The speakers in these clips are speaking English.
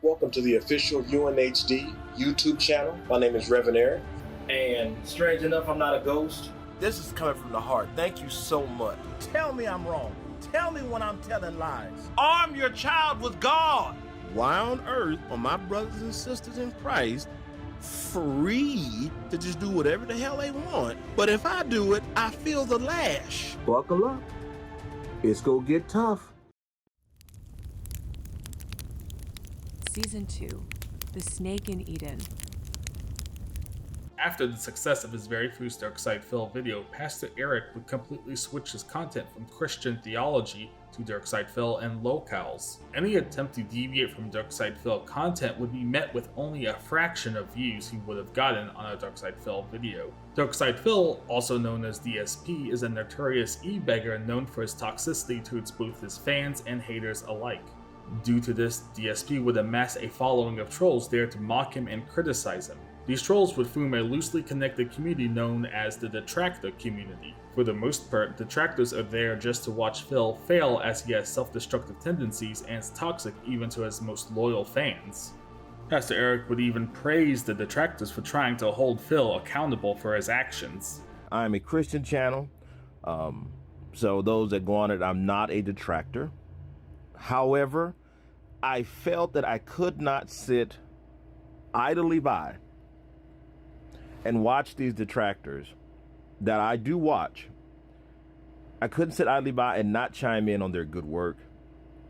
Welcome to the official UNHD YouTube channel. My name is Reverend Eric. And strange enough, I'm not a ghost. This is coming from the heart. Thank you so much. Tell me I'm wrong. Tell me when I'm telling lies. Arm your child with God. Why on earth are my brothers and sisters in Christ free to just do whatever the hell they want? But if I do it, I feel the lash. Buckle up. It's gonna get tough. Season 2, The Snake in Eden. After the success of his very first Darksydephil video, Pastor Erick would completely switch his content from Christian theology to Darksydephil and Lolcows. Any attempt to deviate from Darksydephil content would be met with only a fraction of views he would have gotten on a Darksydephil video. Darksydephil, also known as DSP, is a notorious e-beggar known for his toxicity towards both his fans and haters alike. Due to this, DSP would amass a following of trolls there to mock him and criticize him. These trolls would form a loosely connected community known as the Detractor community. For the most part, detractors are there just to watch Phil fail as he has self-destructive tendencies and is toxic even to his most loyal fans. Pastor Erick would even praise the detractors for trying to hold Phil accountable for his actions. I'm a Christian channel, so those that go on it, I'm not a detractor. However, I felt that I could not sit idly by and watch these detractors that I do watch. I couldn't sit idly by and not chime in on their good work,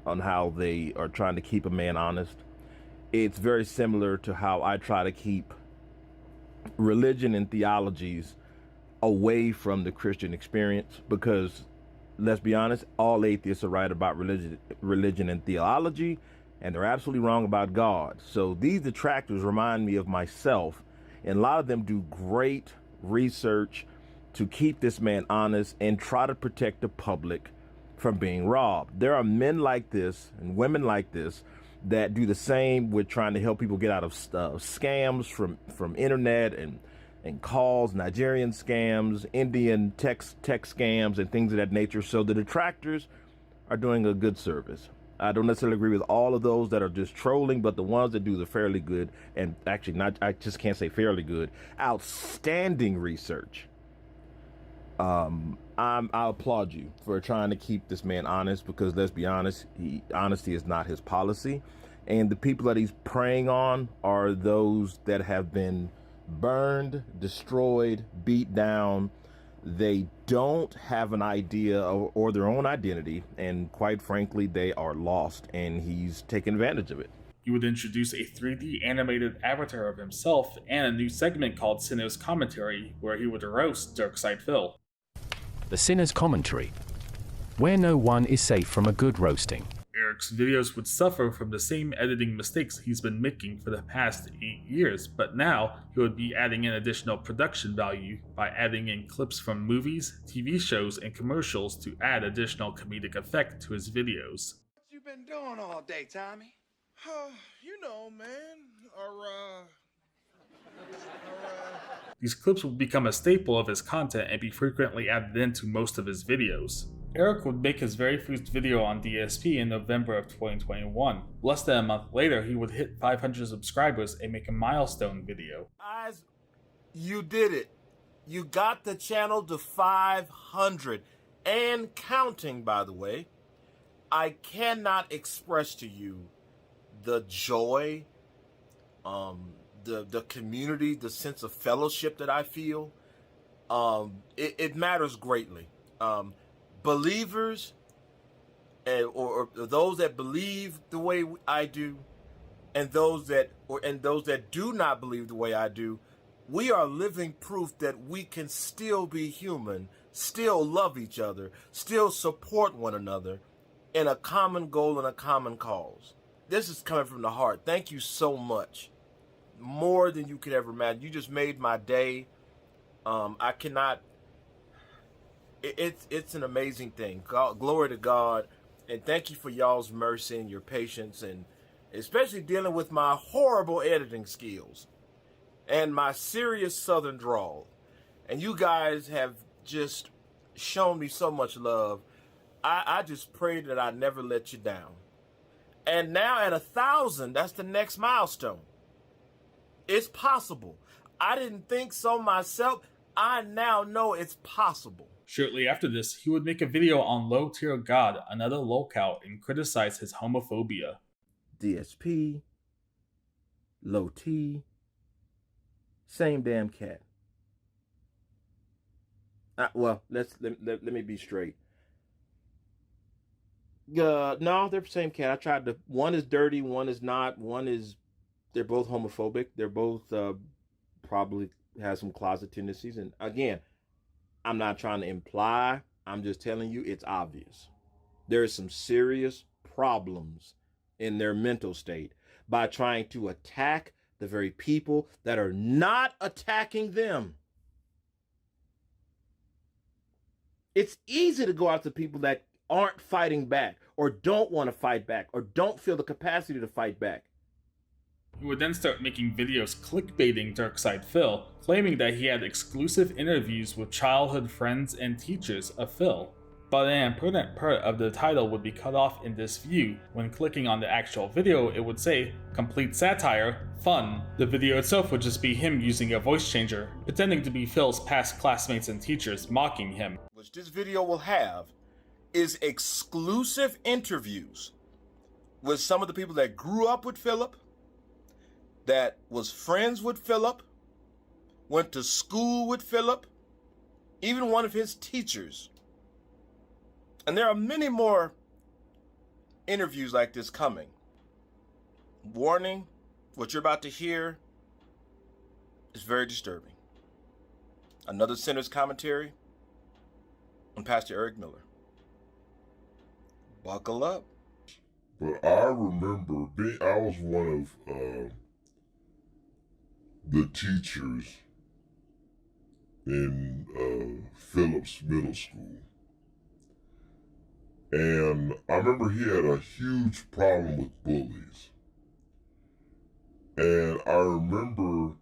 on how they are trying to keep a man honest. It's very similar to how I try to keep religion and theologies away from the Christian experience, because let's be honest, all atheists are right about religion and theology, and they're absolutely wrong about God. So these detractors remind me of myself, and a lot of them do great research to keep this man honest and try to protect the public from being robbed. There are men like this and women like this that do the same with trying to help people get out of scams from internet and calls, Nigerian scams, Indian tech scams, and things of that nature. So the detractors are doing a good service. I don't necessarily agree with all of those that are just trolling, but the ones that do the fairly good, and actually not, I just can't say fairly good, outstanding research. I applaud you for trying to keep this man honest, because let's be honest, honesty is not his policy. And the people that he's preying on are those that have been burned, destroyed, beat down. They don't have an idea or their own identity, and quite frankly, they are lost, and he's taking advantage of it. He would introduce a 3D animated avatar of himself and a new segment called Sinner's Commentary, where he would roast Darksydephil. The Sinner's Commentary, where no one is safe from a good roasting. Erick's videos would suffer from the same editing mistakes he's been making for the past 8 years, but now he would be adding in additional production value by adding in clips from movies, TV shows, and commercials to add additional comedic effect to his videos. What you been doing all day, Tommy? You know, man, These clips would become a staple of his content and be frequently added into most of his videos. Erick would make his very first video on DSP in November of 2021. Less than a month later, he would hit 500 subscribers and make a milestone video. Guys, you did it. You got the channel to 500 and counting, by the way. I cannot express to you the joy, the community, the sense of fellowship that I feel. It matters greatly. Believers or those that believe the way I do, and those that do not believe the way I do, we are living proof that we can still be human, still love each other, still support one another in a common goal and a common cause. This is coming from the heart. Thank you so much. More than you could ever imagine. You just made my day. I cannot. It's an amazing thing. Glory to God, and thank you for y'all's mercy and your patience, and especially dealing with my horrible editing skills and my serious Southern drawl. And you guys have just shown me so much love. I just pray that I never let you down. And now at 1,000, that's the next milestone. It's possible. I didn't think so myself. I now know it's possible. Shortly after this, he would make a video on Low Tier God, another Lolcow, and criticize his homophobia. DSP, Low T, same damn cat. Well, let me be straight. No, they're the same cat. I tried to. One is dirty, one is not. They're both homophobic. They're both probably have some closet tendencies. And again, I'm not trying to imply. I'm just telling you it's obvious. There is some serious problems in their mental state by trying to attack the very people that are not attacking them. It's easy to go after people that aren't fighting back or don't want to fight back or don't feel the capacity to fight back. He would then start making videos clickbaiting Darksydephil, claiming that he had exclusive interviews with childhood friends and teachers of Phil. But an important part of the title would be cut off in this view. When clicking on the actual video, it would say, complete satire, fun. The video itself would just be him using a voice changer, pretending to be Phil's past classmates and teachers mocking him. Which this video will have is exclusive interviews with some of the people that grew up with Philip, that was friends with Philip, went to school with Philip, even one of his teachers. And there are many more interviews like this coming. Warning, what you're about to hear is very disturbing. Another sinner's commentary on Pastor Erick Miller. Buckle up. But I remember I was one of the teachers in Philip's middle school. And I remember he had a huge problem with bullies. And I remember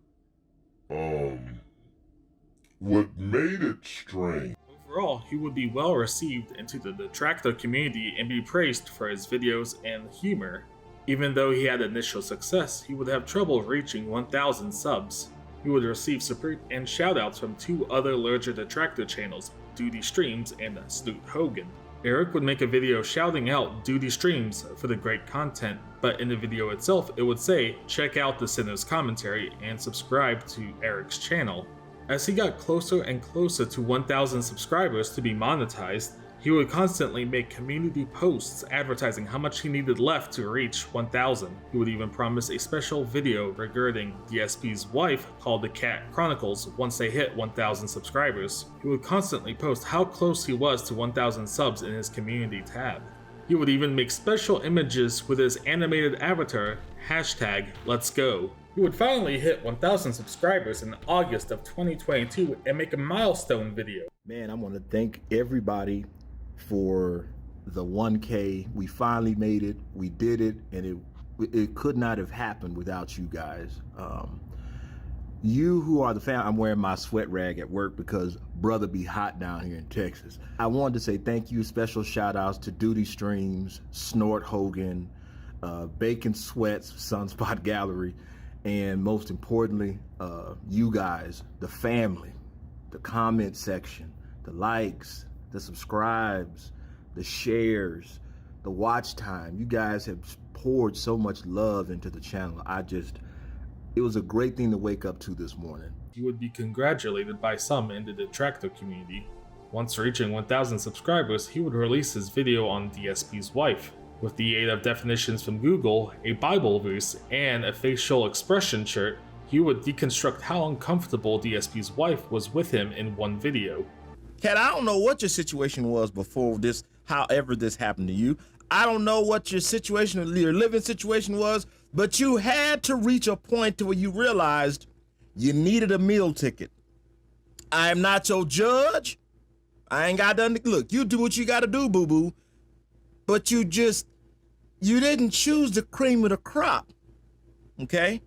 what made it strange. Overall, he would be well received into the detractor community and be praised for his videos and humor. Even though he had initial success, he would have trouble reaching 1,000 subs. He would receive support and shoutouts from two other larger detractor channels, Doody Streams and Snort Hogan. Eric would make a video shouting out Doody Streams for the great content, but in the video itself it would say, check out the sinner's commentary and subscribe to Eric's channel. As he got closer and closer to 1,000 subscribers to be monetized, he would constantly make community posts advertising how much he needed left to reach 1,000. He would even promise a special video regarding DSP's wife called The Cat Chronicles once they hit 1,000 subscribers. He would constantly post how close he was to 1,000 subs in his community tab. He would even make special images with his animated avatar, #Let'sGo. He would finally hit 1,000 subscribers in August of 2022 and make a milestone video. Man, I want to thank everybody for the 1K. We finally made it. We did it, and it could not have happened without you guys. You who are the fan. I'm wearing my sweat rag at work because brother be hot down here in Texas. I wanted to say thank you. Special shout outs to Doody Streams, Snort Hogan, Bacon Sweats, Sunspot Gallery, and most importantly, you guys, the family, the comment section, the likes, the subscribes, the shares, the watch time. You guys have poured so much love into the channel. It was a great thing to wake up to this morning. He would be congratulated by some in the detractor community. Once reaching 1,000 subscribers, he would release his video on DSP's wife. With the aid of definitions from Google, a Bible verse, and a facial expression chart, he would deconstruct how uncomfortable DSP's wife was with him in one video. Cat, I don't know what your situation was before this, however this happened to you. I don't know what your situation, your living situation was, but you had to reach a point to where you realized you needed a meal ticket. I am not your judge. I ain't got nothing to, look, you do what you gotta do, boo-boo. But you didn't choose the cream of the crop, okay?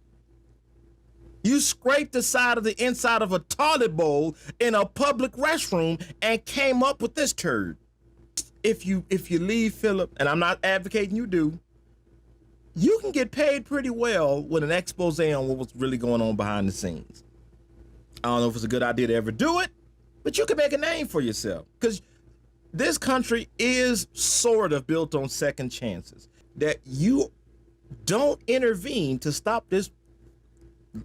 You scraped the side of the inside of a toilet bowl in a public restroom and came up with this turd. If you leave Philip, and I'm not advocating you do, you can get paid pretty well with an expose on what was really going on behind the scenes. I don't know if it's a good idea to ever do it, but you can make a name for yourself, because this country is sort of built on second chances. That you don't intervene to stop this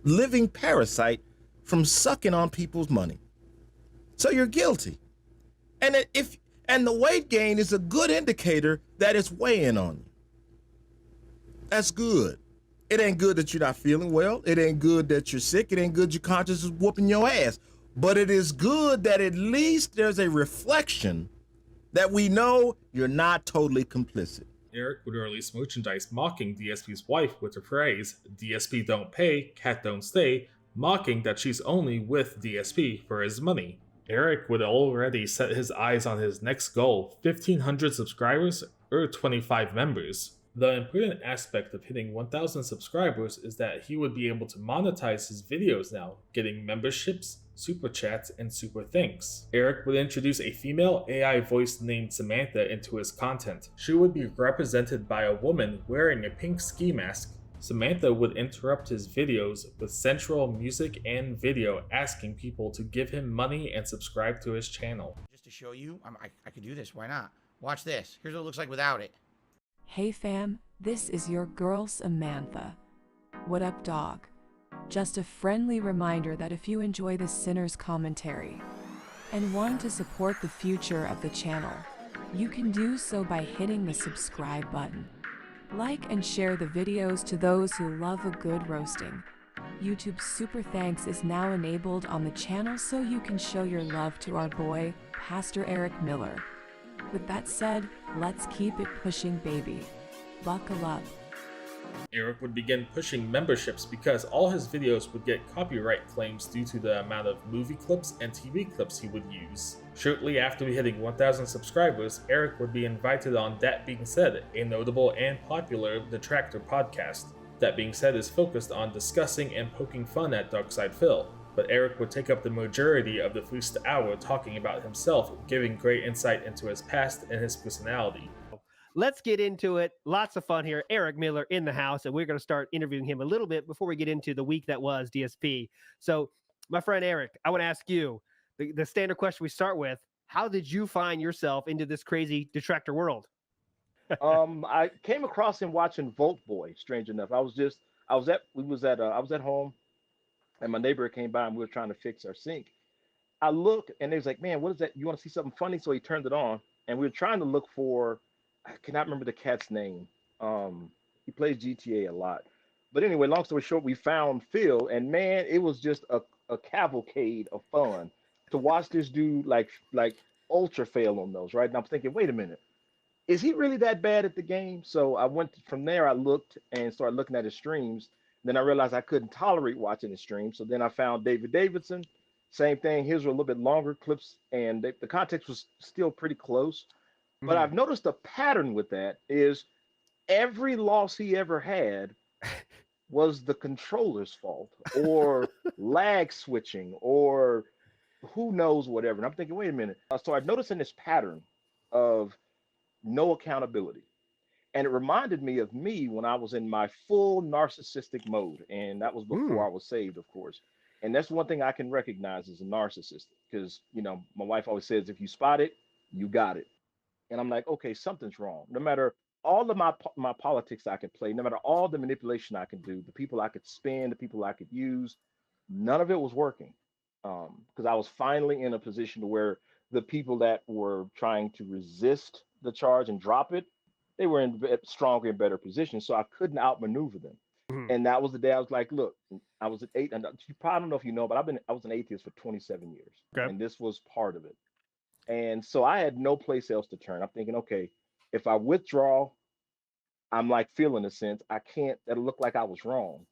living parasite from sucking on people's money. So you're guilty. And the weight gain is a good indicator that it's weighing on you. That's good. It ain't good that you're not feeling well. It ain't good that you're sick. It ain't good your conscience is whooping your ass. But it is good that at least there's a reflection that we know you're not totally complicit. Eric would release merchandise mocking DSP's wife with the phrase, DSP don't pay, cat don't stay, mocking that she's only with DSP for his money. Eric would already set his eyes on his next goal, 1,500 subscribers or 25 members. The important aspect of hitting 1,000 subscribers is that he would be able to monetize his videos now, getting memberships, super chats, and super thanks. Eric would introduce a female AI voice named Samantha into his content. She would be represented by a woman wearing a pink ski mask. Samantha would interrupt his videos with sensual music and video asking people to give him money and subscribe to his channel. Just to show you, I could do this. Why not? Watch this. Here's what it looks like without it. Hey fam, this is your girl Samantha. What up, dog? Just a friendly reminder that if you enjoy the Sinner's commentary and want to support the future of the channel, you can do so by hitting the subscribe button. Like and share the videos to those who love a good roasting. YouTube Super Thanks is now enabled on the channel so you can show your love to our boy, Pastor Erick Miller. With that said, let's keep it pushing, baby. Buckle up. Eric would begin pushing memberships because all his videos would get copyright claims due to the amount of movie clips and TV clips he would use. Shortly after hitting 1,000 subscribers, Eric would be invited on That Being Said, a notable and popular Detractor podcast. That Being Said is focused on discussing and poking fun at Darksydephil, but Eric would take up the majority of the first hour talking about himself, giving great insight into his past and his personality. Let's get into it. Lots of fun here. Erick Miller in the house, and we're going to start interviewing him a little bit before we get into the week that was DSP. So, my friend Eric, I want to ask you the standard question we start with. How did you find yourself into this crazy detractor world? I came across him watching Volt Boy. Strange enough, I was at home, and my neighbor came by, and we were trying to fix our sink. I looked, and they was like, "Man, what is that? You want to see something funny?" So he turned it on, and we were trying to look for. I cannot remember the cat's name. He plays GTA a lot. But anyway, long story short, we found Phil, and man, it was just a cavalcade of fun to watch this dude like ultra fail on those, right? And I'm thinking, wait a minute, is he really that bad at the game? So I went from there, I looked and started looking at his streams. Then I realized I couldn't tolerate watching his streams. So then I found David Davidson, same thing. His were a little bit longer clips, and the context was still pretty close. But I've noticed a pattern with that is every loss he ever had was the controller's fault or lag switching or who knows whatever. And I'm thinking, wait a minute. So I'm noticing this pattern of no accountability. And it reminded me of me when I was in my full narcissistic mode. And that was before I was saved, of course. And that's one thing I can recognize as a narcissist because, you know, my wife always says, if you spot it, you got it. And I'm like, okay, something's wrong. No matter all of my politics I could play, no matter all the manipulation I could do, the people I could spin, the people I could use, none of it was working. Because I was finally in a position where the people that were trying to resist the charge and drop it, they were in stronger and better positions. So I couldn't outmaneuver them. And that was the day I was like, look, I was at 8, and you probably don't know if you know, but I was an atheist for 27 years. Okay. And this was part of it. And so I had no place else to turn. I'm thinking, okay, if I withdraw, I'm like feeling a sense, that'll look like I was wrong.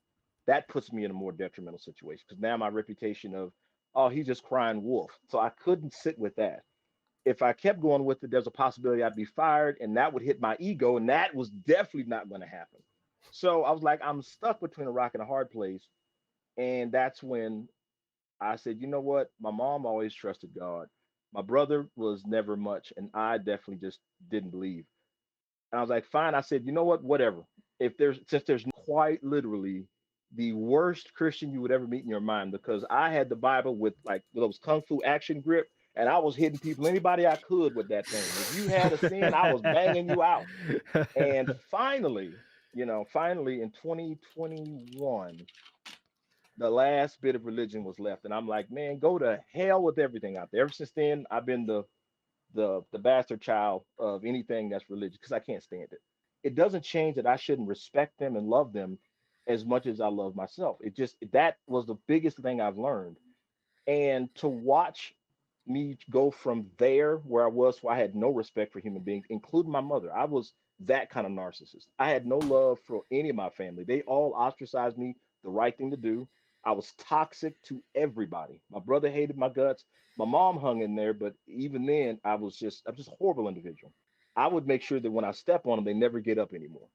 That puts me in a more detrimental situation because now my reputation of, oh, he's just crying wolf. So I couldn't sit with that. If I kept going with it, there's a possibility I'd be fired and that would hit my ego. And that was definitely not going to happen. So I was like, I'm stuck between a rock and a hard place. And that's when I said, you know what? My mom always trusted God. My brother was never much, and I definitely just didn't believe. And I was like, fine. I said, you know what? Whatever. since there's quite literally the worst Christian you would ever meet in your mind, because I had the Bible with like those kung fu action grip, and I was hitting people, anybody I could with that thing. If you had a sin, I was banging you out. And finally, finally in 2021, the last bit of religion was left, and I'm like, man, go to hell with everything out there. Ever since then, I've been the bastard child of anything that's religious because I can't stand it. It doesn't change that I shouldn't respect them and love them as much as I love myself. That was the biggest thing I've learned. And to watch me go from there where I was, where I had no respect for human beings, including my mother. I was that kind of narcissist. I had no love for any of my family. They all ostracized me, the right thing to do. I was toxic to everybody. My brother hated my guts. My mom hung in there, but even then, I'm just a horrible individual. I would make sure that when I step on them, they never get up anymore.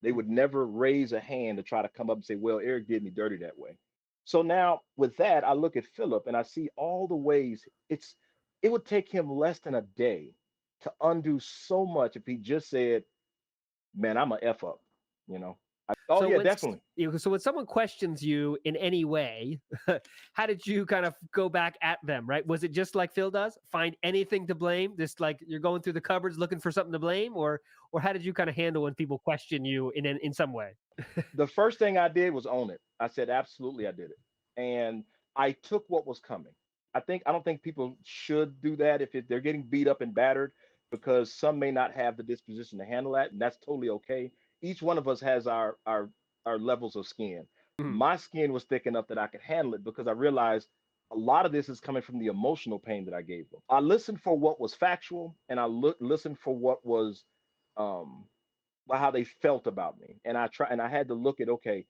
They would never raise a hand to try to come up and say, well, Eric did me dirty that way. So now with that, I look at Philip and I see all the ways it would take him less than a day to undo so much if he just said, man, I'm a F up, Oh, yeah, definitely. So when someone questions you in any way, how did you kind of go back at them, right? Was it just like Phil does? Find anything to blame? Just like you're going through the cupboards looking for something to blame? Or how did you kind of handle when people question you in some way? The first thing I did was own it. I said, absolutely, I did it. And I took what was coming. I don't think people should do that if they're getting beat up and battered, because some may not have the disposition to handle that, and that's totally okay. Each one of us has our levels of skin. My skin was thick enough that I could handle it because I realized a lot of this is coming from the emotional pain that I gave them. I listened for what was factual, and I listened for what was how they felt about me. And I had to look at, okay,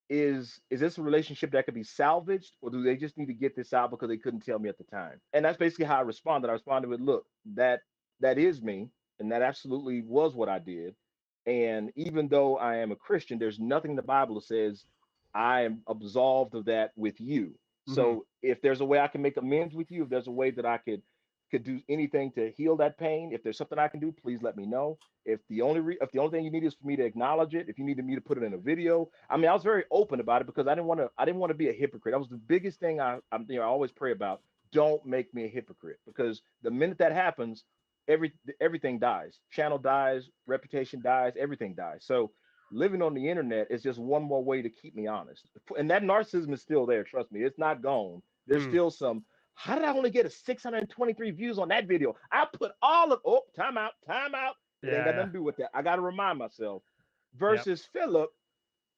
is this a relationship that could be salvaged, or do they just need to get this out because they couldn't tell me at the time? And that's basically how I responded. I responded with, look, that is me, and that absolutely was what I did. And even though I am a Christian, there's nothing in the Bible that says I am absolved of that with you. So if there's a way I can make amends with you, if there's a way that I could do anything to heal that pain, if there's something I can do, please let me know. If the only thing you need is for me to acknowledge it, if you needed me to put it in a video, I was very open about it because I didn't want to be a hypocrite. That was the biggest thing I always pray about. Don't make me a hypocrite, because the minute that happens, everything dies. Channel dies, reputation dies, everything dies. So living on the internet is just one more way to keep me honest. And that narcissism is still there. Trust me, it's not gone. There's still some. How did I only get 623 views on that video? I put time out. It ain't got nothing to do with that. I got to remind myself. Versus Philip,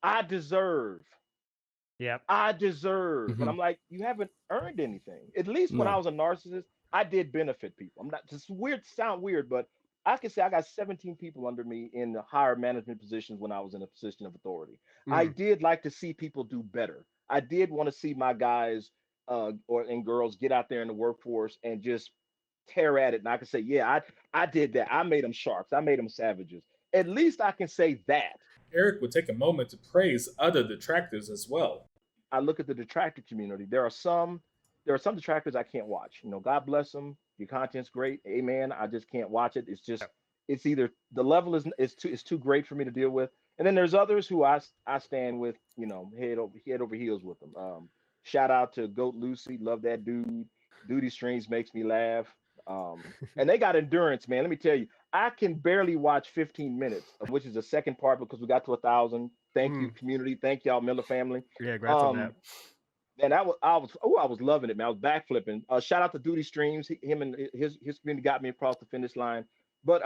I deserve. I deserve. And I'm like, you haven't earned anything. At least when I was a narcissist, I did benefit people. I'm not just sound weird, but I can say I got 17 people under me in the higher management positions when I was in a position of authority. I did like to see people do better. I did want to see my guys and girls get out there in the workforce and just tear at it. And I can say, yeah, I did that. I made them sharks. I made them savages. At least I can say that. Eric would take a moment to praise other detractors as well. I look at the detractor community. There are some detractors I can't watch. God bless them. Your content's great. Amen. I just can't watch it. It's either the level is too great for me to deal with. And then there's others who I stand with, head over heels with them. Shout out to Goat Lucy. Love that dude. Doody Streams makes me laugh. And they got endurance, man. Let me tell you, I can barely watch 15 minutes, which is the second part because we got to 1,000. Thank you, community. Thank y'all, Miller family. Yeah, congrats on that. And I was loving it, man. I was backflipping. Shout out to Doody Streams. Him and his community got me across the finish line. But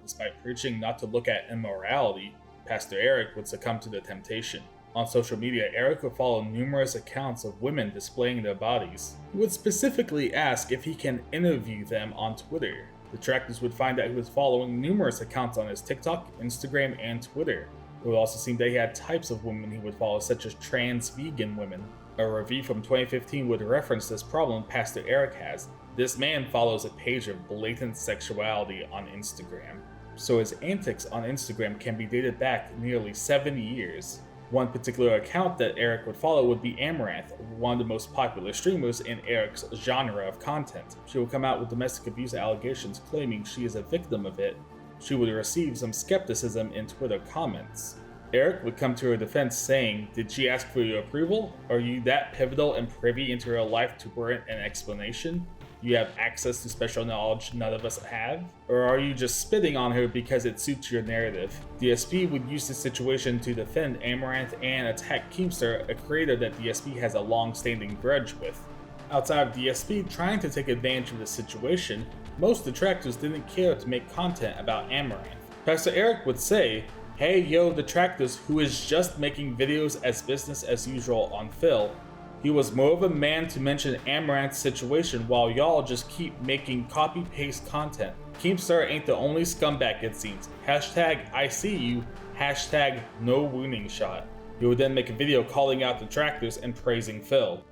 despite preaching not to look at immorality, Pastor Erick would succumb to the temptation. On social media, Eric would follow numerous accounts of women displaying their bodies. He would specifically ask if he can interview them on Twitter. Detractors would find that he was following numerous accounts on his TikTok, Instagram, and Twitter. It would also seem that he had types of women he would follow, such as trans vegan women. A review from 2015 would reference this problem Pastor Erick has. This man follows a page of blatant sexuality on Instagram. So his antics on Instagram can be dated back nearly 7 years. One particular account that Eric would follow would be Amaranth, one of the most popular streamers in Eric's genre of content. She will come out with domestic abuse allegations claiming she is a victim of it. she would receive some skepticism in Twitter comments. Eric would come to her defense saying, "Did she ask for your approval? Are you that pivotal and privy into her life to warrant an explanation? You have access to special knowledge none of us have? Or are you just spitting on her because it suits your narrative?" DSP would use the situation to defend Amaranth and attack Keemstar, a creator that DSP has a long-standing grudge with. Outside of DSP trying to take advantage of the situation, most detractors didn't care to make content about Amaranth. Pastor Erick would say, "Hey yo detractors who is just making videos as business as usual on Phil. He was more of a man to mention Amaranth's situation while y'all just keep making copy-paste content. Keemstar ain't the only scumbag it seems. Hashtag I see you, hashtag no wounding shot." He would then make a video calling out detractors and praising Phil.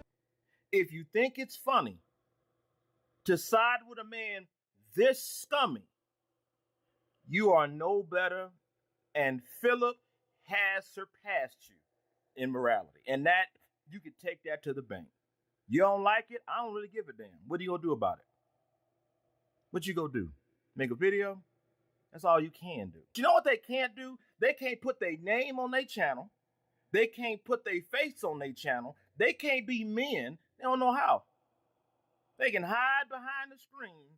If you think it's funny to side with a man this scummy, you are no better, and Philip has surpassed you in morality. And that, you can take that to the bank. You don't like it? I don't really give a damn. What are you gonna do about it? What you gonna do? Make a video? That's all you can do. You know what they can't do? They can't put their name on their channel. They can't put their face on their channel. They can't be men. They don't know how. They can hide behind the screen.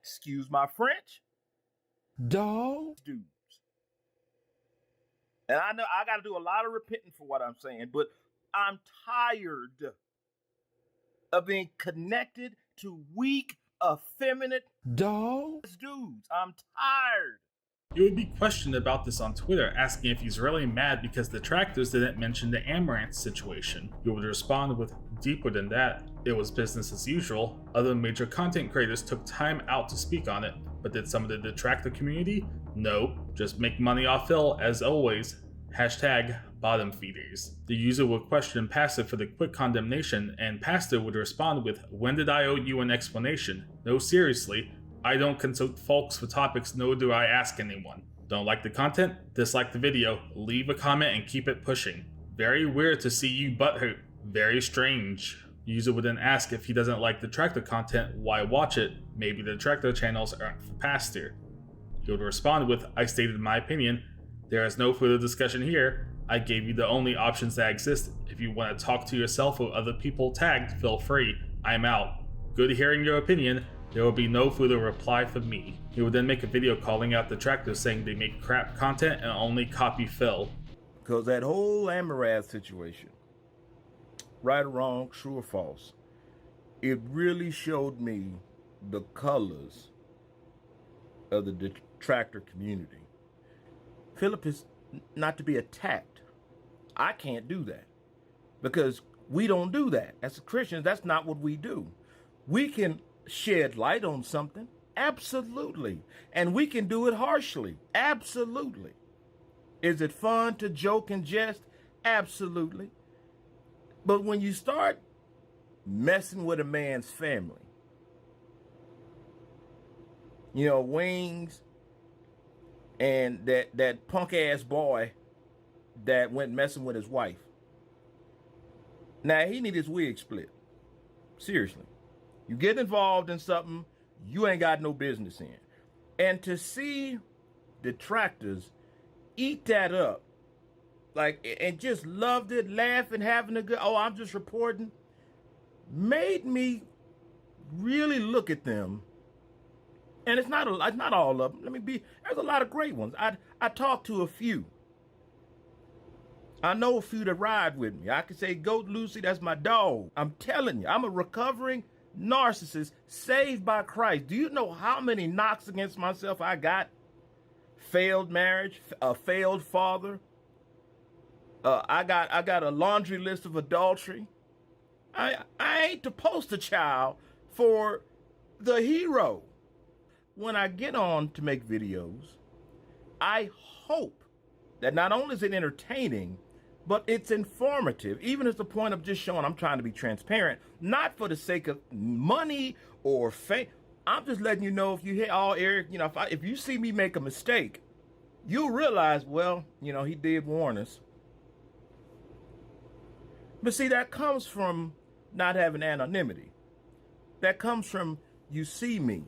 Excuse my French. Dog. Dudes. And I know I got to do a lot of repenting for what I'm saying, but I'm tired of being connected to weak, effeminate Dog. dudes. I'm tired. He would be questioned about this on Twitter, asking if he's really mad because detractors didn't mention the Amaranth situation. He would respond with, "Deeper than that, it was business as usual. Other major content creators took time out to speak on it, but did some of the detractor community? No, just make money off Phil as always. Hashtag bottom feeders." The user would question Pastor for the quick condemnation, and Pastor would respond with, "When did I owe you an explanation? No, seriously. I don't consult folks for topics, nor do I ask anyone. Don't like the content? Dislike the video. Leave a comment and keep it pushing. Very weird to see you butthurt. Very strange." The user would then ask if he doesn't like detractor content, why watch it? Maybe the detractor channels aren't for Pastor. He would respond with, "I stated my opinion. There is no further discussion here. I gave you the only options that exist. If you want to talk to yourself or other people tagged, feel free. I'm out. Good hearing your opinion. There will be no further reply from me." He would then make a video calling out detractors saying they make crap content and only copy Phil. Because that whole Amaranth situation, right or wrong, true or false, it really showed me the colors of the detractor community. Philip is not to be attacked. I can't do that because we don't do that. As Christians, that's not what we do. We can shed light on something, absolutely, and we can do it harshly, absolutely. Is it fun to joke and jest? Absolutely. But when you start messing with a man's family, you know, Wings and that punk ass boy that went messing with his wife, now he need his wig split. Seriously. You get involved in something you ain't got no business in. And to see detractors eat that up, like, and just loved it, laughing, having a good, oh, I'm just reporting, made me really look at them. And it's not all of them. There's a lot of great ones. I talked to a few. I know a few that ride with me. I can say, Goat Lucy, that's my dog. I'm telling you, I'm a recovering narcissist saved by Christ. Do you know how many knocks against myself I got? Failed marriage, a failed father. I got a laundry list of adultery. I ain't the poster child for the hero. When I get on to make videos, I hope that not only is it entertaining, but it's informative, even at the point of just showing I'm trying to be transparent, not for the sake of money or fame. I'm just letting you know, if you hear, oh, Eric, you know, if you see me make a mistake, you'll realize, well, you know, he did warn us. But see, that comes from not having anonymity. That comes from, you see me.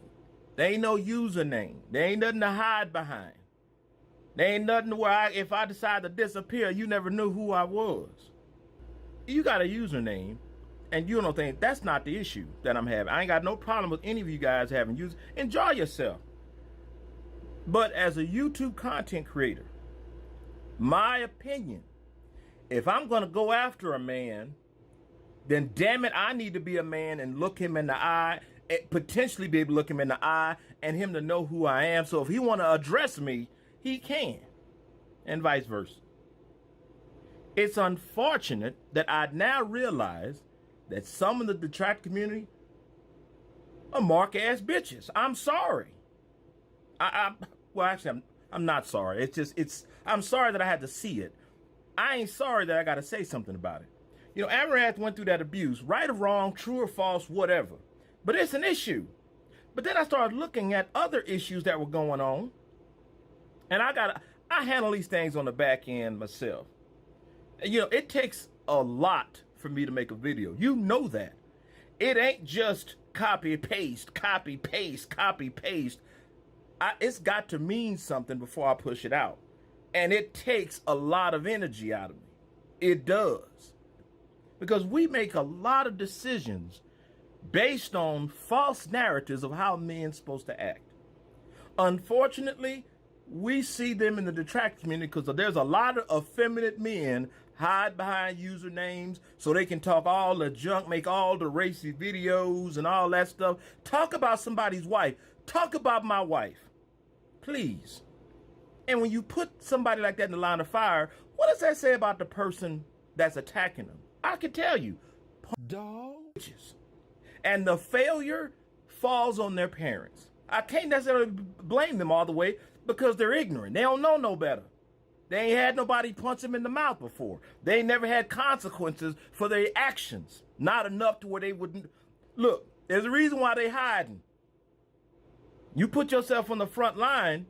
There ain't no username. There ain't nothing to hide behind. There ain't nothing where if I decide to disappear, you never knew who I was. You got a username, and you don't think that's not the issue that I'm having. I ain't got no problem with any of you guys having users. Enjoy yourself. But as a YouTube content creator, my opinion, if I'm going to go after a man, then damn it, I need to be a man and look him in the eye, potentially be able to look him in the eye and him to know who I am. So if he want to address me, he can, and vice versa. It's unfortunate that I now realize that some of the detractor community are mark-ass bitches. I'm sorry. Well, actually, I'm not sorry. I'm sorry that I had to see it. I ain't sorry that I got to say something about it. You know, Amaranth went through that abuse, right or wrong, true or false, whatever. But it's an issue. But then I started looking at other issues that were going on. And I handle these things on the back end myself. You know, it takes a lot for me to make a video. You know that. It ain't just copy, paste, copy, paste, copy, paste. It's got to mean something before I push it out. And it takes a lot of energy out of me. It does. Because we make a lot of decisions based on false narratives of how men's supposed to act. Unfortunately, we see them in the detractor community because there's a lot of effeminate men hide behind usernames so they can talk all the junk, make all the racy videos and all that stuff. Talk about somebody's wife. Talk about my wife, please. And when you put somebody like that in the line of fire, what does that say about the person that's attacking them? I can tell you. Dogs. And the failure falls on their parents. I can't necessarily blame them all the way because they're ignorant. They don't know no better. They ain't had nobody punch them in the mouth before. They ain't never had consequences for their actions. Not enough to where they wouldn't. Look, there's a reason why they hiding. You put yourself on the front line,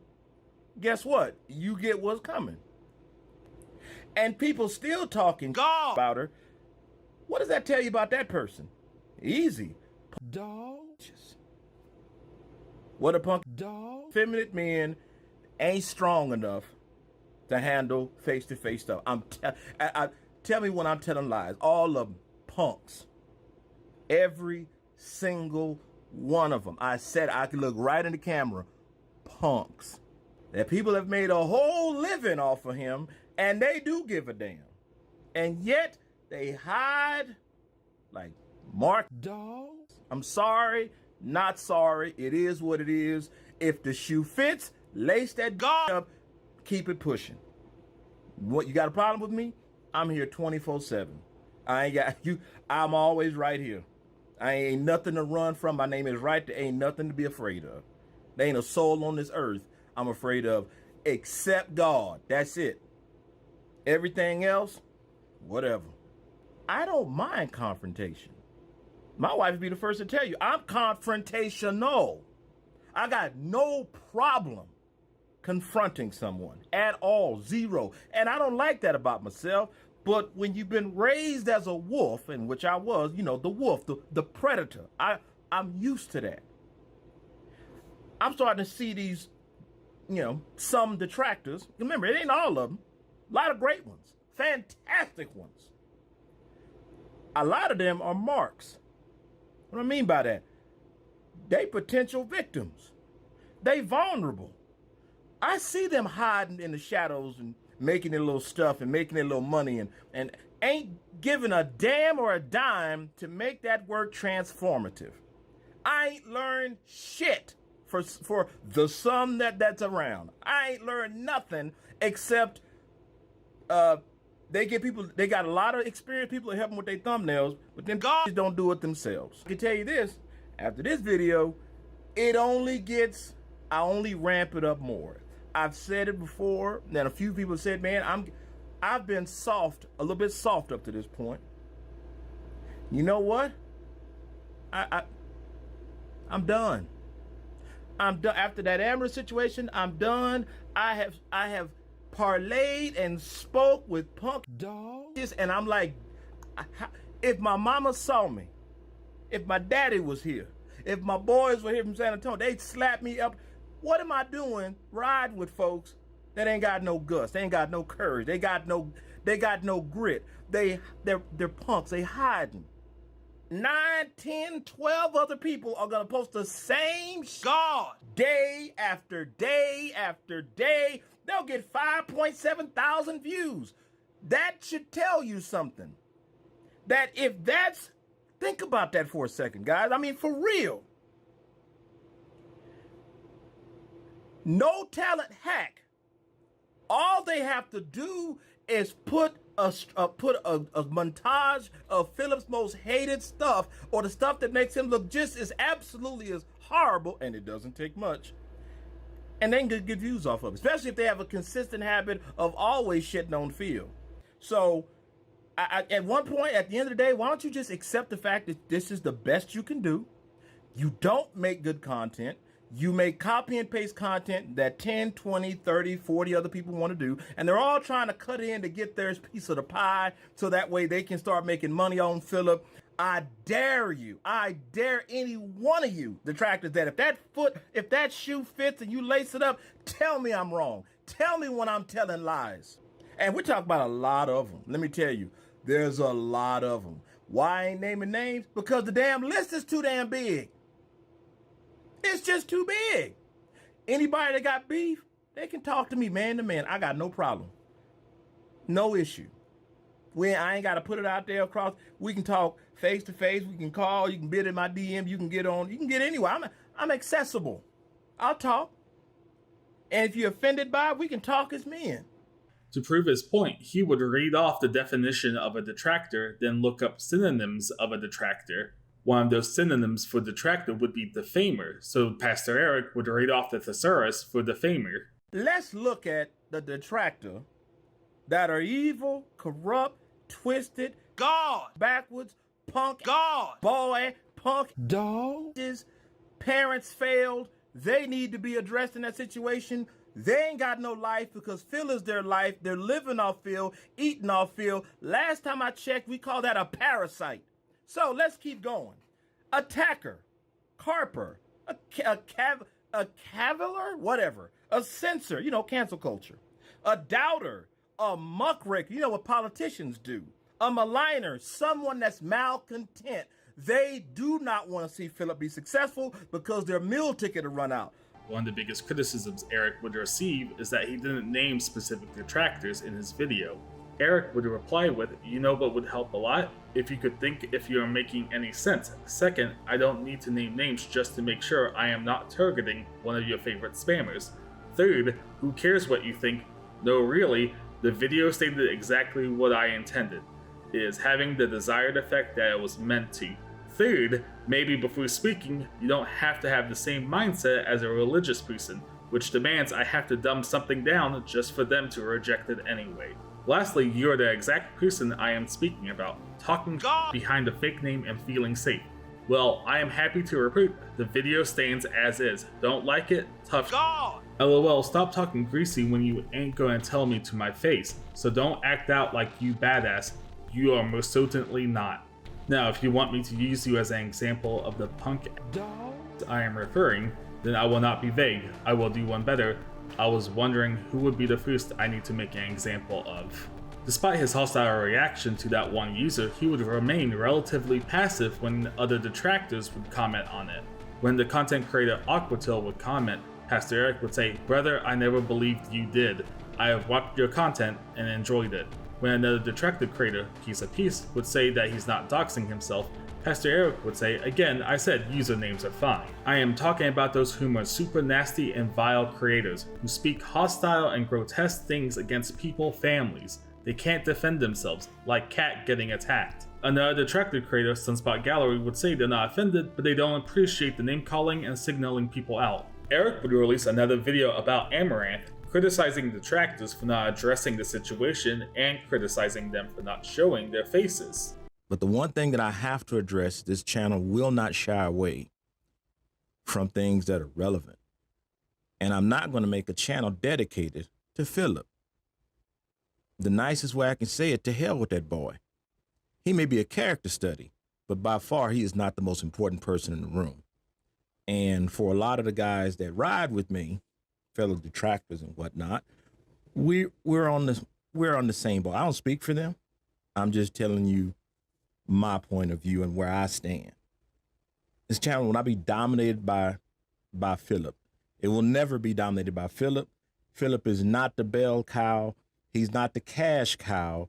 guess what? You get what's coming. And people still talking about her. What does that tell you about that person? Easy. Dogs. What a punk. Dog. Feminine men ain't strong enough to handle face-to-face stuff. Tell me when I'm telling lies. All of them punks. Every single one of them. I said I could look right in the camera. Punks. That people have made a whole living off of him, and they do give a damn. And yet they hide like Mark dogs. I'm sorry, not sorry. It is what it is. If the shoe fits, lace that guard up, keep it pushing. What, you got a problem with me? I'm here 24/7. I ain't got you. I'm always right here. I ain't nothing to run from. My name is right there. Ain't nothing to be afraid of. There ain't a soul on this earth I'm afraid of except God. That's it. Everything else, whatever. I don't mind confrontation. My wife would be the first to tell you, I'm confrontational. I got no problem confronting someone at all, zero. And I don't like that about myself. But when you've been raised as a wolf, in which I was, you know, the wolf, the predator, I'm used to that. I'm starting to see these, you know, some detractors. Remember, it ain't all of them. A lot of great ones, fantastic ones. A lot of them are marks. What do I mean by that? They potential victims. They vulnerable. I see them hiding in the shadows and making their little stuff and making their little money and ain't giving a damn or a dime to make that work transformative. I ain't learned shit for the sum that's around. I ain't learned nothing except they got a lot of experienced people that help them with their thumbnails, but then God don't do it themselves. I can tell you this, after this video, I only ramp it up more. I've said it before, and a few people said, man, I've been soft, a little bit soft up to this point. You know what? I'm done. I'm done. After that Amber situation, I'm done. I have parlayed and spoke with punk dogs, and I'm like, if my mama saw me, if my daddy was here, If my boys were here from San Antonio, they'd slap me up. What am I doing riding with folks that ain't got no guts? They ain't got no courage. They got no grit. They're punks. They hiding. 9, 10, 12 other people are gonna post the same God day after day after day. They'll get 5.7 thousand views. That should tell you something. That if that's, think about that for a second, guys. I mean, for real. No talent hack. All they have to do is put a montage of Philip's most hated stuff, or the stuff that makes him look just as absolutely as horrible, and it doesn't take much, and they can get views off of it, especially if they have a consistent habit of always shitting on Phil. So at one point, at the end of the day, why don't you just accept the fact that this is the best you can do? You don't make good content. You make copy and paste content that 10, 20, 30, 40 other people want to do, and they're all trying to cut in to get their piece of the pie so that way they can start making money on Philip. I dare you, I dare any one of you detractors that if that shoe fits and you lace it up, tell me I'm wrong. Tell me when I'm telling lies. And we're talking about a lot of them. Let me tell you, there's a lot of them. Why I ain't naming names? Because the damn list is too damn big. It's just too big. Anybody that got beef, they can talk to me man to man. I got no problem. No issue. I ain't got to put it out there across. We can talk face to face. We can call. You can bid in my DM. You can get on. You can get anywhere. I'm accessible. I'll talk. And if you're offended by it, we can talk as men. To prove his point, he would read off the definition of a detractor, then look up synonyms of a detractor. One of those synonyms for detractor would be defamer, so Pastor Erick would read off the thesaurus for defamer. Let's look at the detractor that are evil, corrupt, twisted, God, backwards, punk, God, boy, punk, dog. His parents failed. They need to be addressed in that situation. They ain't got no life because Phil is their life. They're living off Phil, eating off Phil. Last time I checked, we call that a parasite. So let's keep going. Attacker, carper, a caviller, whatever, a censor, cancel culture, a doubter, a muckraker, what politicians do, a maligner, someone that's malcontent. They do not want to see Philip be successful because their meal ticket will run out. One of the biggest criticisms Erick would receive is that he didn't name specific detractors in his video. Erick would reply with, what would help a lot? If you could think if you are making any sense. Second, I don't need to name names just to make sure I am not targeting one of your favorite spammers. Third, who cares what you think? No, really, the video stated exactly what I intended. It is having the desired effect that it was meant to. Third, maybe before speaking, you don't have to have the same mindset as a religious person, which demands I have to dumb something down just for them to reject it anyway. Lastly, you are the exact person I am speaking about, talking behind a fake name and feeling safe. Well, I am happy to report the video stands as is. Don't like it? Tough. LOL, stop talking greasy when you ain't gonna tell me to my face, so don't act out like you badass. You are most certainly not. Now, if you want me to use you as an example of the punk I am referring, then I will not be vague. I will do one better. I was wondering who would be the first I need to make an example of. Despite his hostile reaction to that one user, he would remain relatively passive when other detractors would comment on it. When the content creator Aquatil would comment, Pastor Erick would say, "Brother, I never believed you did. I have watched your content and enjoyed it." When another detracted creator, Piece of Peace, would say that he's not doxing himself, Pastor Erick would say, "Again, I said usernames are fine. I am talking about those whom are super nasty and vile creators, who speak hostile and grotesque things against people, families. They can't defend themselves, like Cat getting attacked." Another detracted creator, Sunspot Gallery, would say they're not offended, but they don't appreciate the name calling and signaling people out. Erick would release another video about Amaranth, criticizing detractors for not addressing the situation and criticizing them for not showing their faces. But the one thing that I have to address, this channel will not shy away from things that are relevant. And I'm not going to make a channel dedicated to Philip. The nicest way I can say it, to hell with that boy. He may be a character study, but by far he is not the most important person in the room. And for a lot of the guys that ride with me, fellow detractors and whatnot, we're on the same boat. I don't speak for them. I'm just telling you my point of view and where I stand. This channel will not be dominated by Philip. It will never be dominated by Philip. Philip is not the bell cow. He's not the cash cow.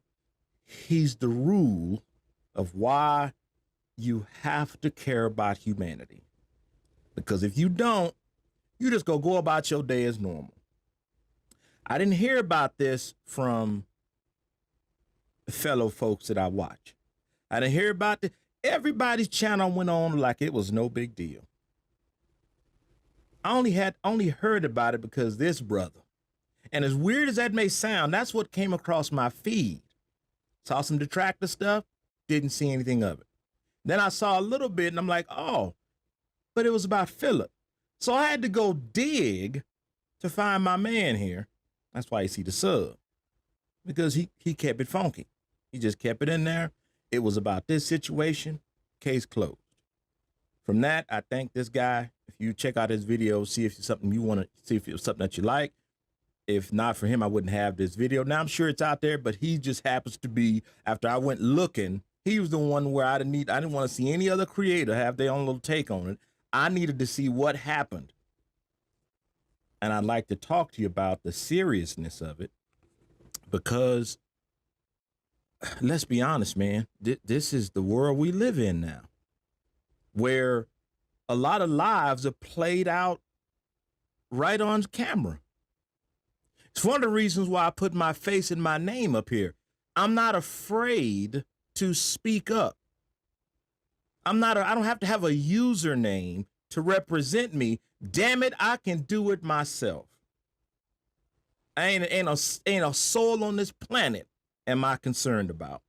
He's the rule of why you have to care about humanity. Because if you don't, you just go about your day as normal. I didn't hear about this from fellow folks that I watch. I didn't hear about it. Everybody's channel went on like it was no big deal. I only heard about it because this brother. And as weird as that may sound, that's what came across my feed. Saw some detractor stuff, didn't see anything of it. Then I saw a little bit and I'm like, oh, but it was about Philip. So I had to go dig to find my man here. That's why you see the sub. Because he kept it funky. He just kept it in there. It was about this situation, case closed. From that, I thank this guy. If you check out his video, see if it's something you want to see, if it's something that you like. If not for him, I wouldn't have this video. Now I'm sure it's out there, but he just happens to be, after I went looking, he was the one where I didn't want to see any other creator have their own little take on it. I needed to see what happened. And I'd like to talk to you about the seriousness of it, because let's be honest, man, this is the world we live in now, where a lot of lives are played out right on camera. It's one of the reasons why I put my face and my name up here. I'm not afraid to speak up. I don't have to have a username to represent me. Damn it, I can do it myself. Ain't a soul on this planet am I concerned about.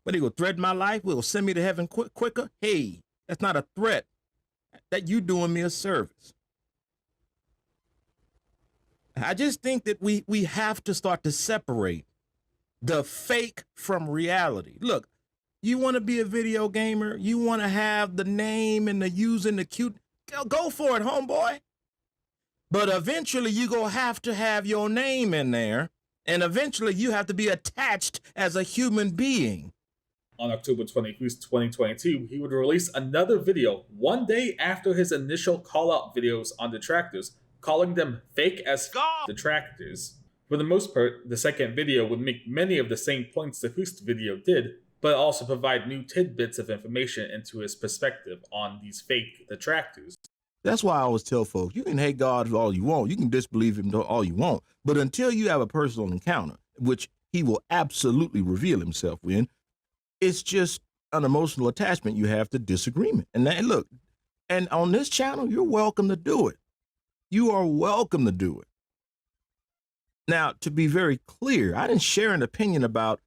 But he will threaten my life, will send me to heaven quicker. Hey, that's not a threat. That you doing me a service. I just think that we have to start to separate the fake from reality. Look, you want to be a video gamer, you want to have the name and the using the cute, go for it, homeboy. But eventually you gonna have to have your name in there, and eventually you have to be attached as a human being. On October 21st, 2022, he would release another video one day after his initial call-out videos on detractors, calling them fake as detractors. For the most part, the second video would make many of the same points the first video did, but also provide new tidbits of information into his perspective on these fake detractors. That's why I always tell folks, you can hate God all you want, you can disbelieve him all you want, but until you have a personal encounter, which he will absolutely reveal himself in, it's just an emotional attachment you have to disagreement. And look, and on this channel, you're welcome to do it. You are welcome to do it. Now, to be very clear, I didn't share an opinion about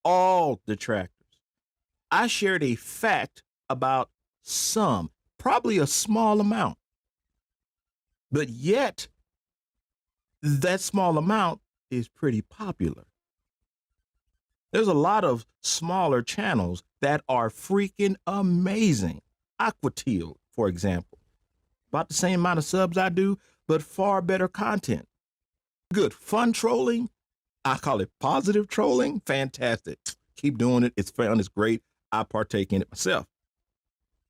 all detractors. I shared a fact about some, probably a small amount. But yet, that small amount is pretty popular. There's a lot of smaller channels that are freaking amazing. Aquatil, for example. About the same amount of subs I do, but far better content. Good. Fun trolling. I call it positive trolling. Fantastic. Keep doing it. It's fun. It's great. I partake in it myself.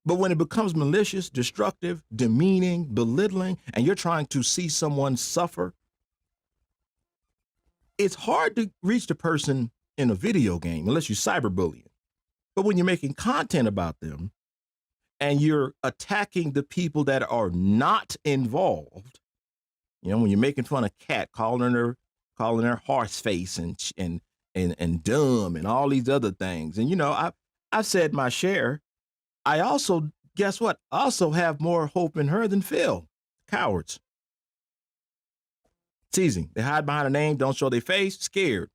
But when it becomes malicious, destructive, demeaning, belittling, and you're trying to see someone suffer, it's hard to reach the person in a video game unless you're cyberbullying. But when you're making content about them and you're attacking the people that are not involved, you know, when you're making fun of Cat, calling her horse face and dumb and all these other things. And, you know, I've said my share. I also, guess what? I also have more hope in her than Phil. Cowards. Teasing. They hide behind a name, don't show their face, scared.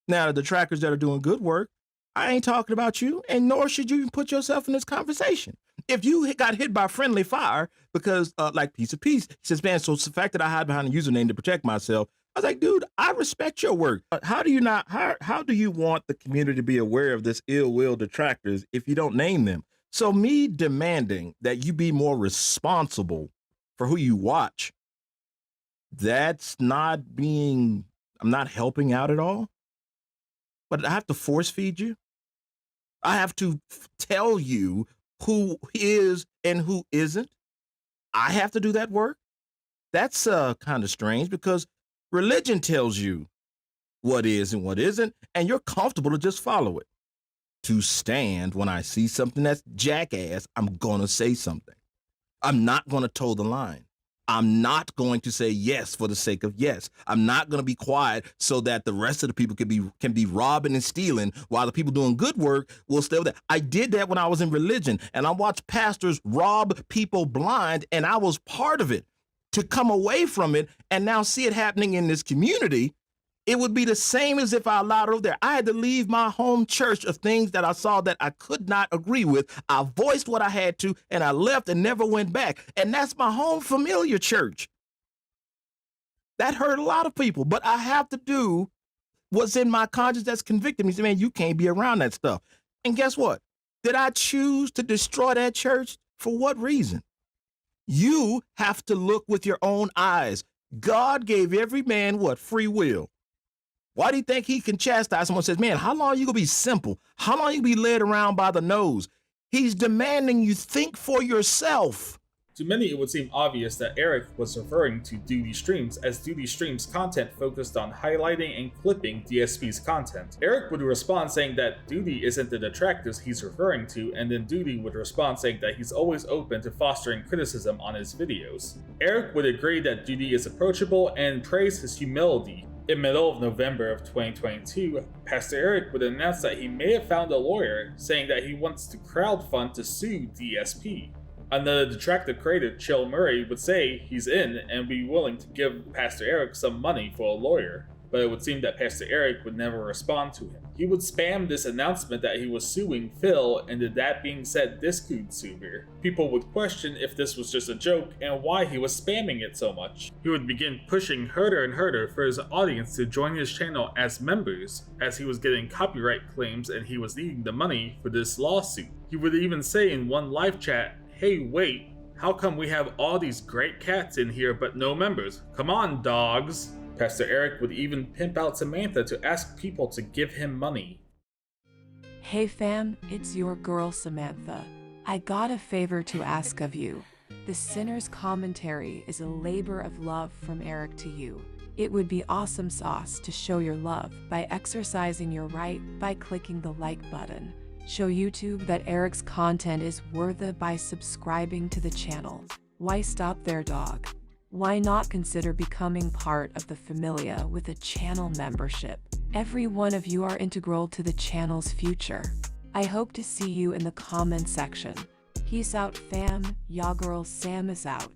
Now, the detractors that are doing good work, I ain't talking about you, and nor should you even put yourself in this conversation. If you got hit by friendly fire because, like Piece of Peace, he says, man, so it's the fact that I hide behind a username to protect myself. I was like, dude, I respect your work. How do you want the community to be aware of this ill will detractors if you don't name them? So me demanding that you be more responsible for who you watch, that's not being, I'm not helping out at all. But I have to force feed you. I have to tell you who is and who isn't. I have to do that work. That's kind of strange because religion tells you what is and what isn't, and you're comfortable to just follow it. To stand when I see something that's jackass, I'm going to say something. I'm not going to toe the line. I'm not going to say yes for the sake of yes. I'm not going to be quiet so that the rest of the people can be robbing and stealing while the people doing good work will stay with that. I did that when I was in religion, and I watched pastors rob people blind, and I was part of it. To come away from it and now see it happening in this community, it would be the same as if I allowed it over there. I had to leave my home church of things that I saw that I could not agree with. I voiced what I had to, and I left and never went back. And that's my home familiar church. That hurt a lot of people, but I have to do what's in my conscience that's convicted me. Say, man, you can't be around that stuff. And guess what? Did I choose to destroy that church? For what reason? You have to look with your own eyes. God gave every man what? Free will. Why do you think he can chastise someone who says, man, how long are you going to be simple? How long are you going to be led around by the nose? He's demanding you think for yourself. To many, it would seem obvious that Eric was referring to Doody Streams, as Doody Streams' content focused on highlighting and clipping DSP's content. Eric would respond saying that Doody isn't the detractors he's referring to, and then Doody would respond saying that he's always open to fostering criticism on his videos. Eric would agree that Doody is approachable and praise his humility. In middle of November of 2022, Pastor Eric would announce that he may have found a lawyer, saying that he wants to crowdfund to sue DSP. Another detractor creator, Chill Murray, would say he's in and be willing to give Pastor Eric some money for a lawyer, but it would seem that Pastor Eric would never respond to him. He would spam this announcement that he was suing Phil, and did that being said, this could sue her. People would question if this was just a joke and why he was spamming it so much. He would begin pushing harder and harder for his audience to join his channel as members, as he was getting copyright claims and he was needing the money for this lawsuit. He would even say in one live chat, hey, wait, how come we have all these great cats in here but no members? Come on, dogs. Pastor Eric would even pimp out Samantha to ask people to give him money. Hey fam, it's your girl Samantha. I got a favor to ask of you. The Sinner's Commentary is a labor of love from Eric to you. It would be awesome sauce to show your love by exercising your right by clicking the like button. Show YouTube that Eric's content is worth it by subscribing to the channel. Why stop there, dog? Why not consider becoming part of the familia with a channel membership? Every one of you are integral to the channel's future. I hope to see you in the comment section. Peace out fam, ya girl Sam is out.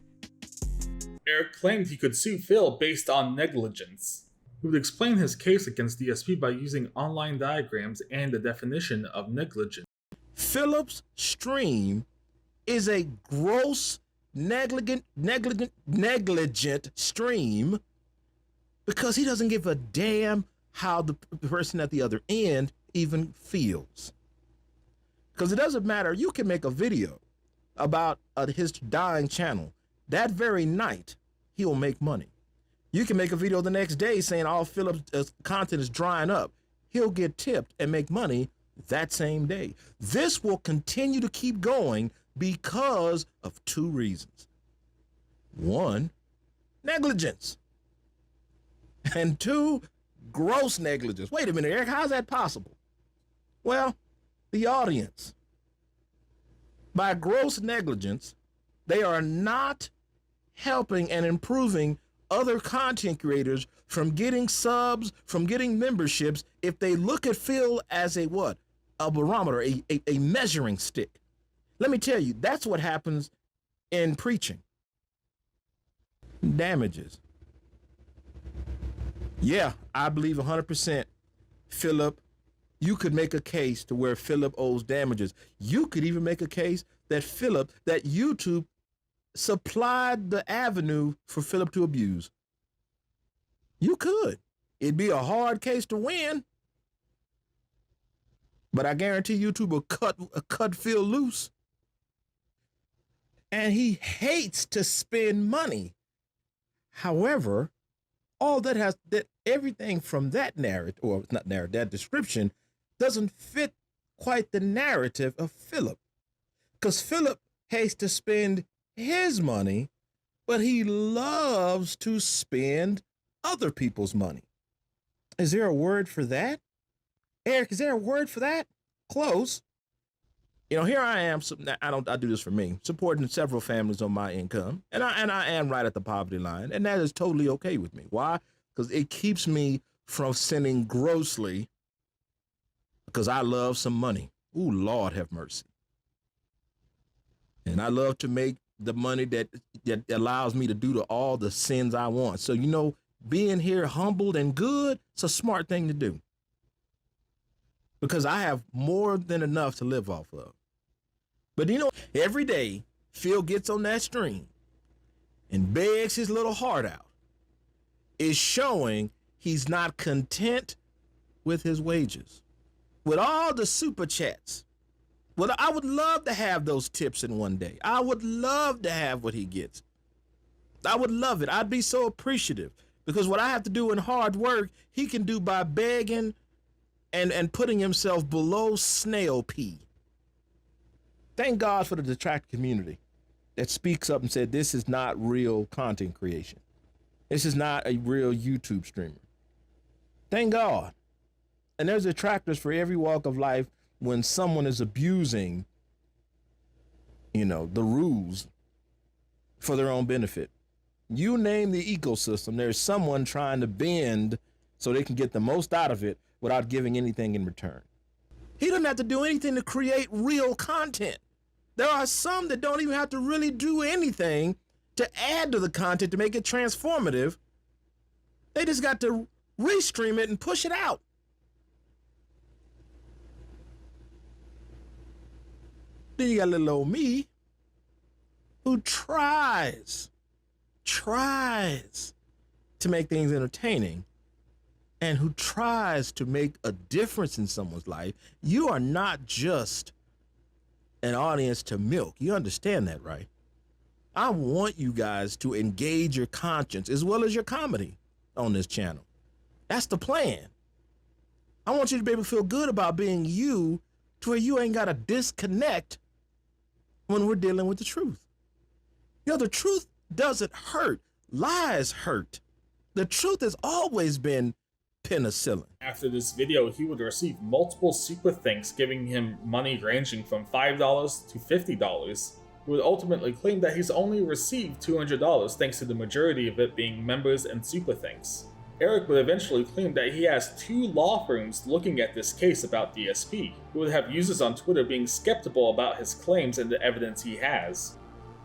Eric claimed he could sue Phil based on negligence. He would explain his case against DSP by using online diagrams and the definition of negligence. Philip's stream is a gross, negligent stream because he doesn't give a damn how the person at the other end even feels. Because it doesn't matter. You can make a video about his dying channel. That very night, he will make money. You can make a video the next day saying all Philip's content is drying up. He'll get tipped and make money that same day. This will continue to keep going because of two reasons. One, negligence. And two, gross negligence. Wait a minute, Eric, how's that possible? Well, the audience. By gross negligence, they are not helping and improving other content creators from getting subs, from getting memberships, if they look at Phil as a what? A barometer, a measuring stick. Let me tell you, that's what happens in preaching. Damages. Yeah, I believe 100%, Philip, you could make a case to where Philip owes damages. You could even make a case that that YouTube supplied the avenue for Philip to abuse. You could. It'd be a hard case to win, but I guarantee YouTube will cut Phil loose. and he hates to spend money. However, everything from that narrative, or not narrative, that description doesn't fit quite the narrative of Philip. Because Philip hates to spend his money, but he loves to spend other people's money. Is there a word for that? Eric, is there a word for that? Close. You know, here I am. I do this for me, supporting several families on my income, and I am right at the poverty line, and that is totally okay with me. Why? Because it keeps me from sinning grossly. Because I love some money. Ooh, Lord have mercy. And I love to make the money that allows me to do all the sins I want. So, you know, being here humbled and good, it's a smart thing to do. Because I have more than enough to live off of. But you know, every day, Phil gets on that stream and begs his little heart out. Is showing he's not content with his wages. With all the super chats. Well, I would love to have those tips in one day. I would love to have what he gets. I would love it. I'd be so appreciative. Because what I have to do in hard work, he can do by begging and putting himself below snail pea. Thank God for the detractor community that speaks up and said, this is not real content creation. This is not a real YouTube streamer. Thank God. And there's detractors for every walk of life when someone is abusing, you know, the rules for their own benefit. You name the ecosystem, there's someone trying to bend so they can get the most out of it without giving anything in return. He doesn't have to do anything to create real content. There are some that don't even have to really do anything to add to the content to make it transformative. They just got to restream it and push it out. Then you got little old me who tries to make things entertaining and who tries to make a difference in someone's life. You are not just an audience to milk. You understand that, right? I want you guys to engage your conscience as well as your comedy on this channel. That's the plan. I want you to be able to feel good about being you to where you ain't got to disconnect when we're dealing with the truth. You know, the truth doesn't hurt. Lies hurt. The truth has always been penicillin. After this video, he would receive multiple super thanks giving him money ranging from $5 to $50. He would ultimately claim that he's only received $200 thanks to the majority of it being members and super thanks. Eric would eventually claim that he has 2 law firms looking at this case about DSP, who would have users on Twitter being skeptical about his claims and the evidence he has.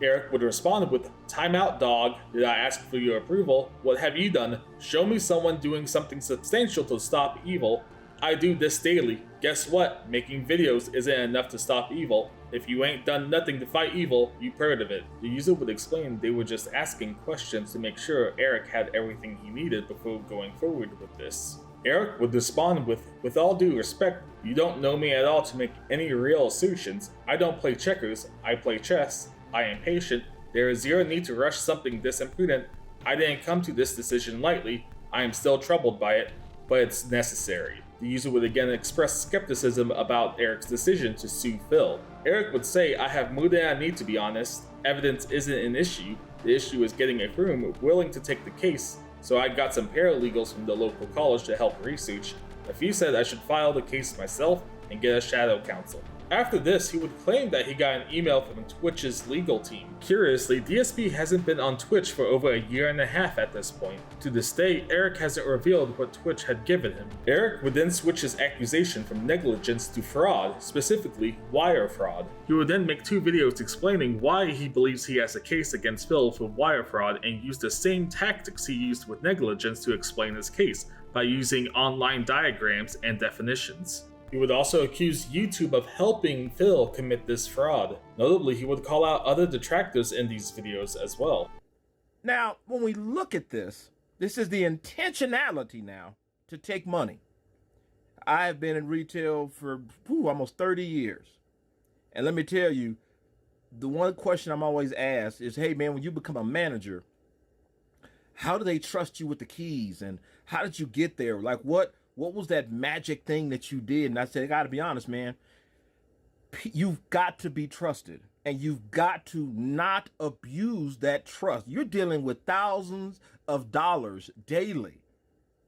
Eric would respond with, "Time out, dog. Did I ask for your approval? What have you done? Show me someone doing something substantial to stop evil. I do this daily. Guess what? Making videos isn't enough to stop evil. If you ain't done nothing to fight evil, you've heard of it." The user would explain they were just asking questions to make sure Eric had everything he needed before going forward with this. Eric would respond with all due respect, you don't know me at all to make any real assertions. I don't play checkers, I play chess. I am patient. There is zero need to rush something this imprudent. I didn't come to this decision lightly. I am still troubled by it, but it's necessary. The user would again express skepticism about Eric's decision to sue Phil. Eric would say, I have more than I need to be honest. Evidence isn't an issue. The issue is getting a firm willing to take the case. So I got some paralegals from the local college to help research. A few said I should file the case myself and get a shadow counsel. After this, he would claim that he got an email from Twitch's legal team. Curiously, DSP hasn't been on Twitch for over a year and a half at this point. To this day, Eric hasn't revealed what Twitch had given him. Eric would then switch his accusation from negligence to fraud, specifically wire fraud. He would then make 2 videos explaining why he believes he has a case against Phil for wire fraud and use the same tactics he used with negligence to explain his case, by using online diagrams and definitions. He would also accuse YouTube of helping Phil commit this fraud. Notably, he would call out other detractors in these videos as well. Now, when we look at this, this is the intentionality now to take money. I've been in retail for almost 30 years. And let me tell you, the one question I'm always asked is, hey man, when you become a manager, how do they trust you with the keys, and how did you get there? Like what was that magic thing that you did? And I said, I gotta be honest, man, you've got to be trusted, and you've got to not abuse that trust. You're dealing with thousands of dollars daily.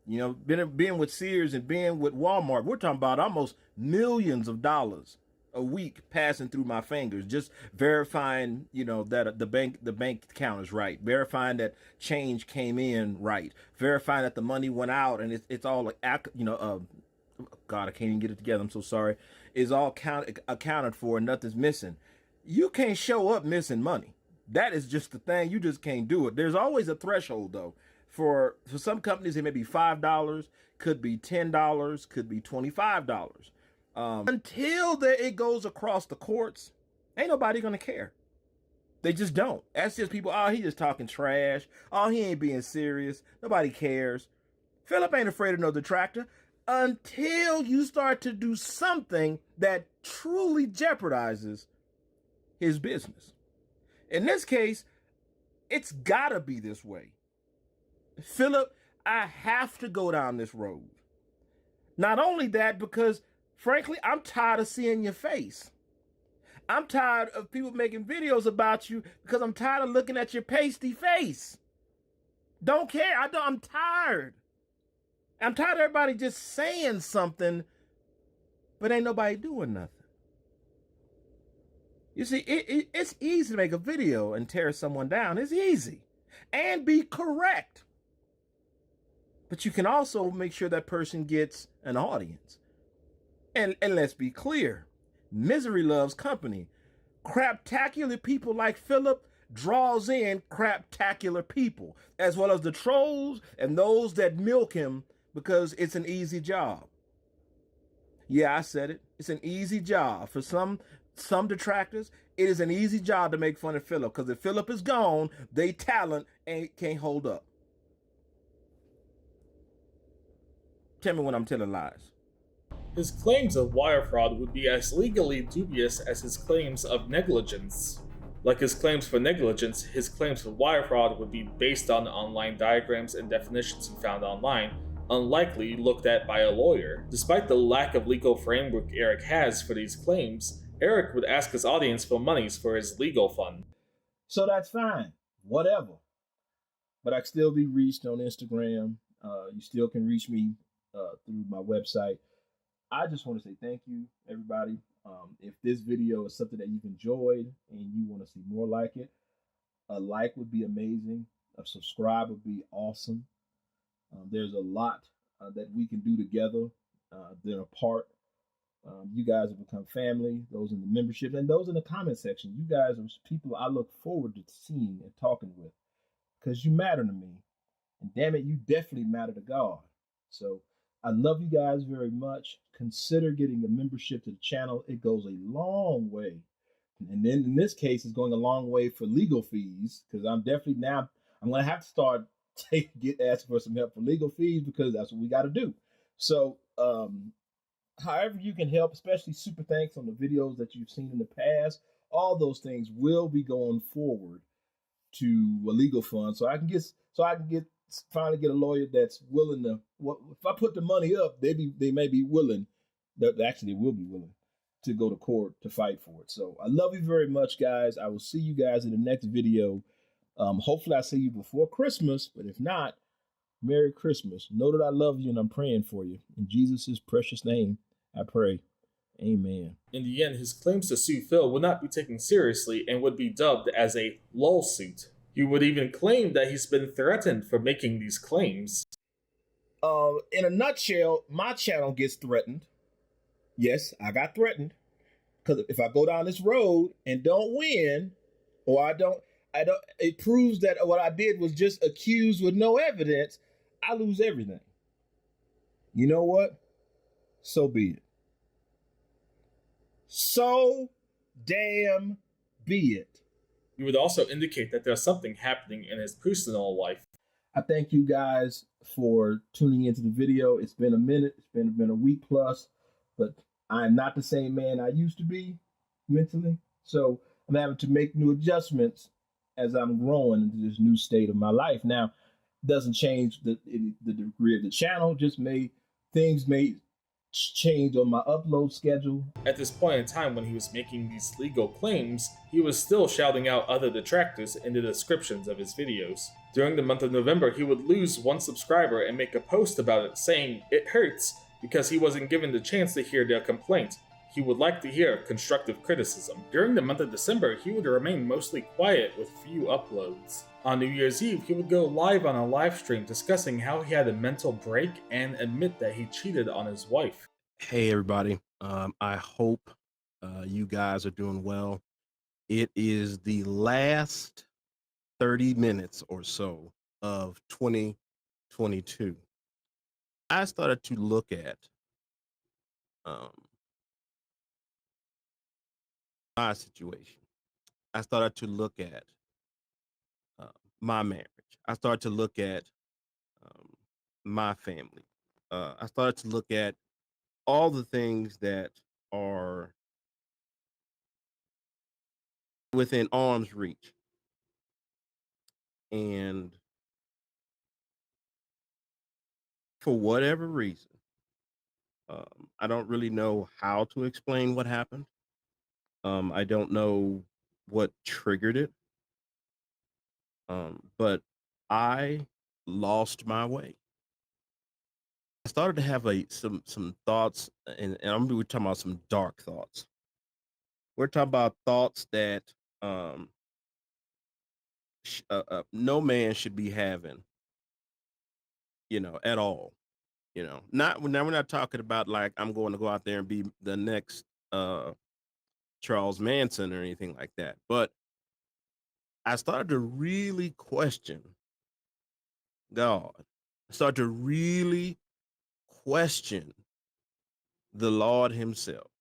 You know, being with Sears and being with Walmart, we're talking about almost millions of dollars a week passing through my fingers, just verifying, you know, that the bank account is right, verifying that change came in right, verifying that the money went out, and it's all like, you know, God, I can't even get it together. I'm so sorry. Is all accounted for and nothing's missing. You can't show up missing money. That is just the thing. You just can't do it. There's always a threshold though. For some companies, it may be $5, could be $10, could be $25. Until it goes across the courts, ain't nobody gonna care. They just don't. That's just people, oh, he just talking trash. Oh, he ain't being serious. Nobody cares. Philip ain't afraid of no detractor until you start to do something that truly jeopardizes his business. In this case, it's gotta be this way. Philip, I have to go down this road. Not only that, because frankly, I'm tired of seeing your face. I'm tired of people making videos about you because I'm tired of looking at your pasty face. Don't care. I'm tired. I'm tired of everybody just saying something, but ain't nobody doing nothing. You see, it's easy to make a video and tear someone down. It's easy. And be correct. But you can also make sure that person gets an audience. And let's be clear, misery loves company. Craptacular people like Philip draws in craptacular people, as well as the trolls and those that milk him because it's an easy job. Yeah, I said it. It's an easy job. For some detractors, it is an easy job to make fun of Philip, because if Philip is gone, they talent can't hold up. Tell me when I'm telling lies. His claims of wire fraud would be as legally dubious as his claims of negligence. Like his claims for negligence, his claims for wire fraud would be based on online diagrams and definitions he found online, unlikely looked at by a lawyer. Despite the lack of legal framework Erick has for these claims, Erick would ask his audience for monies for his legal fund. So that's fine, whatever. But I can still be reached on Instagram. You still can reach me through my website. I just want to say thank you, everybody. If this video is something that you've enjoyed and you want to see more like it, a like would be amazing. A subscribe would be awesome. There's a lot that we can do together. They're apart. You guys have become family, those in the membership and those in the comment section. You guys are people I look forward to seeing and talking with, because you matter to me. And damn it, you definitely matter to God. So I love you guys very much. Consider getting a membership to the channel. It goes a long way. And then in this case, it's going a long way for legal fees, because I'm going to have to start asking for some help for legal fees, because that's what we got to do. So however you can help, especially super thanks on the videos that you've seen in the past, all those things will be going forward to a legal fund. So I can finally get a lawyer that's willing to, if I put the money up, they may be willing, actually they will be willing to go to court to fight for it. So I love you very much, guys. I will see you guys in the next video. Hopefully I see you before Christmas, but if not, Merry Christmas. Know that I love you and I'm praying for you. In Jesus' precious name, I pray. Amen. In the end, his claims to sue Phil would not be taken seriously and would be dubbed as a Lolsuit. He would even claim that he's been threatened for making these claims. In a nutshell, my channel gets threatened. Yes, I got threatened. Because if I go down this road and don't win, or it proves that what I did was just accused with no evidence, I lose everything. You know what? So be it. So damn be it. He would also indicate that there's something happening in his personal life. I thank you guys for tuning into the video. It's been a minute. It's been a week plus, but I am not the same man I used to be mentally. So I'm having to make new adjustments as I'm growing into this new state of my life. Now, doesn't change the degree of the channel, just things may change on my upload schedule. At this point in time, when he was making these legal claims, he was still shouting out other detractors in the descriptions of his videos. During the month of November, he would lose one subscriber and make a post about it saying it hurts because he wasn't given the chance to hear their complaint. He would like to hear constructive criticism. During the month of December, he would remain mostly quiet with few uploads. On New Year's Eve, he would go live on a live stream discussing how he had a mental break and admit that he cheated on his wife. Hey everybody, I hope you guys are doing well. It is the last 30 minutes or so of 2022. I started to look at my situation. I started to look at my marriage. I started to look at my family. I started to look at all the things that are within arm's reach. And for whatever reason, I don't really know how to explain what happened. I don't know what triggered it. But I lost my way. I started to have some thoughts, and we're talking about some dark thoughts. We're talking about thoughts that no man should be having, at all. Now we're not talking about like I'm going to go out there and be the next Charles Manson or anything like that. But I started to really question God. I started to really question the Lord himself.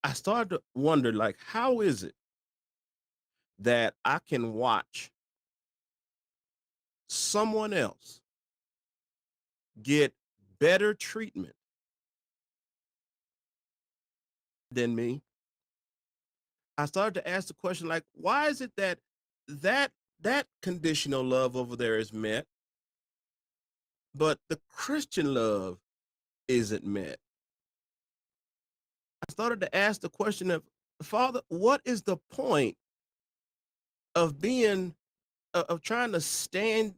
I started to wonder, like, how is it that I can watch someone else get better treatment than me? I started to ask the question, like, why is it that that conditional love over there is met, but the Christian love isn't met? I started to ask the question of, Father, what is the point of being of trying to stand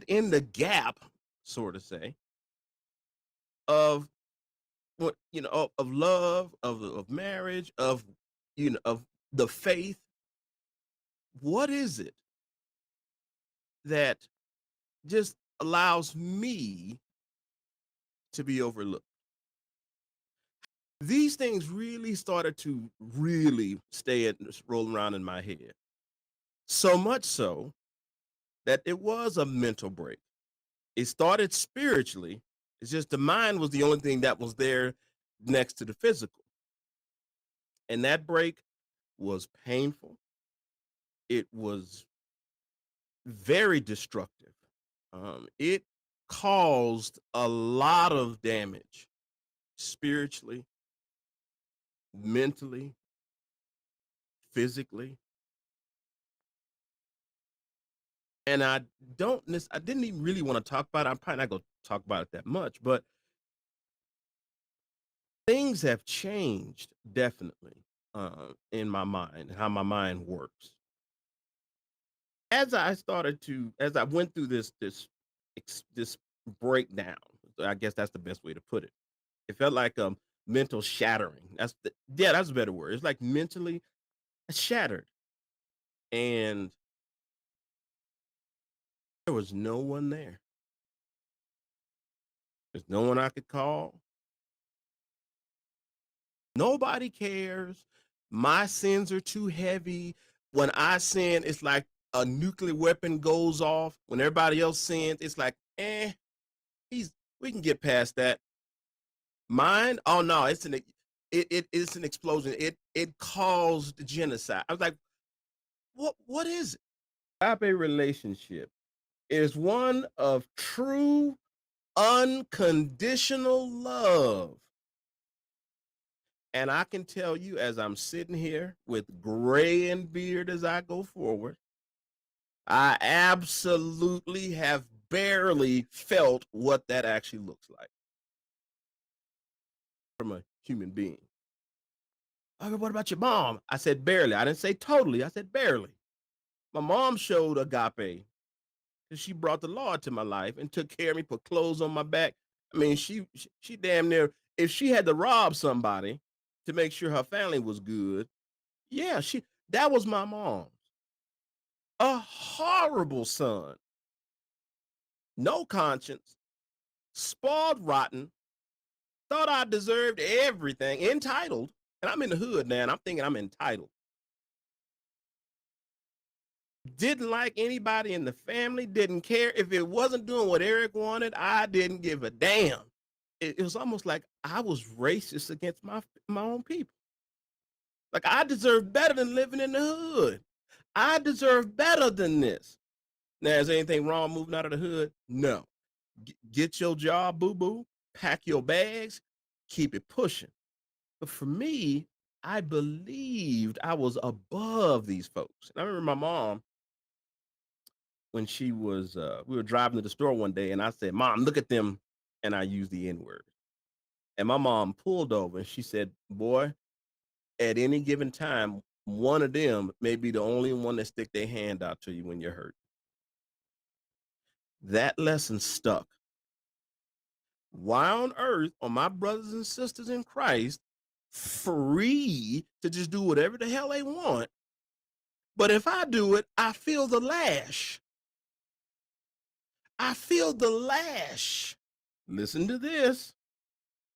in the gap, so to say, of what of love, of marriage, of of the faith? What is it that just allows me to be overlooked? These things really started to really roll around in my head. So much so that it was a mental break. It started spiritually. It's just the mind was the only thing that was there next to the physical. And that break was painful. It was very destructive. It caused a lot of damage spiritually, mentally, physically. And I didn't even really want to talk about it. I'm probably not going to talk about it that much, but things have changed definitely in my mind and how my mind works. As I went through this breakdown, I guess that's the best way to put it. It felt like a mental shattering. That's a better word. It's like mentally shattered. And there was no one there. There's no one I could call. Nobody cares. My sins are too heavy. When I sin, it's like a nuclear weapon goes off. When everybody else sins, it's like, we can get past that. Mine, oh no, it's an explosion. It caused genocide. I was like, what is it? Agape relationship is one of true unconditional love. And I can tell you, as I'm sitting here with gray and beard as I go forward, I absolutely have barely felt what that actually looks like from a human being. Okay, what about your mom? I said barely. I didn't say totally. I said barely. My mom showed agape because she brought the Lord to my life and took care of me, put clothes on my back. I mean, she damn near, if she had to rob somebody to make sure her family was good, yeah, that was my mom. A horrible son. No conscience. Spoiled rotten. Thought I deserved everything. Entitled. And I'm in the hood now, and I'm thinking I'm entitled. Didn't like anybody in the family. Didn't care. If it wasn't doing what Eric wanted, I didn't give a damn. It was almost like I was racist against my own people. Like, I deserve better than living in the hood. I deserve better than this. Now, is anything wrong moving out of the hood? No. Get your job, boo-boo. Pack your bags. Keep it pushing. But for me, I believed I was above these folks. And I remember my mom, when she was, we were driving to the store one day, and I said, Mom, look at them. And I used the N-word. And my mom pulled over, and she said, boy, at any given time, one of them may be the only one that stick their hand out to you when you're hurt. That lesson stuck. Why on earth are my brothers and sisters in Christ free to just do whatever the hell they want? But if I do it, I feel the lash. I feel the lash. Listen to this.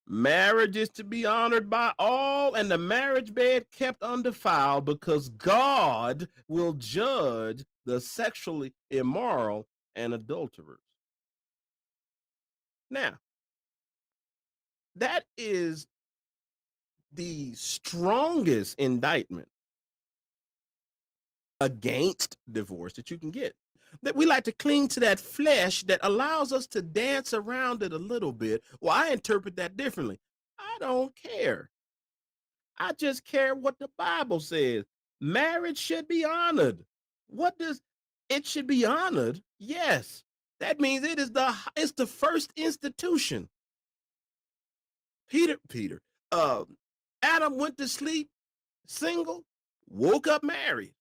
Marriage is to be honored by all, and the marriage bed kept undefiled, because God will judge the sexually immoral and adulterers. Now, that is the strongest indictment against divorce that you can get. That we like to cling to that flesh that allows us to dance around it a little bit. Well, I interpret that differently. I don't care. I just care what the Bible says. Marriage should be honored. What does it should be honored? Yes. That means it's the first institution. Adam went to sleep single, woke up married.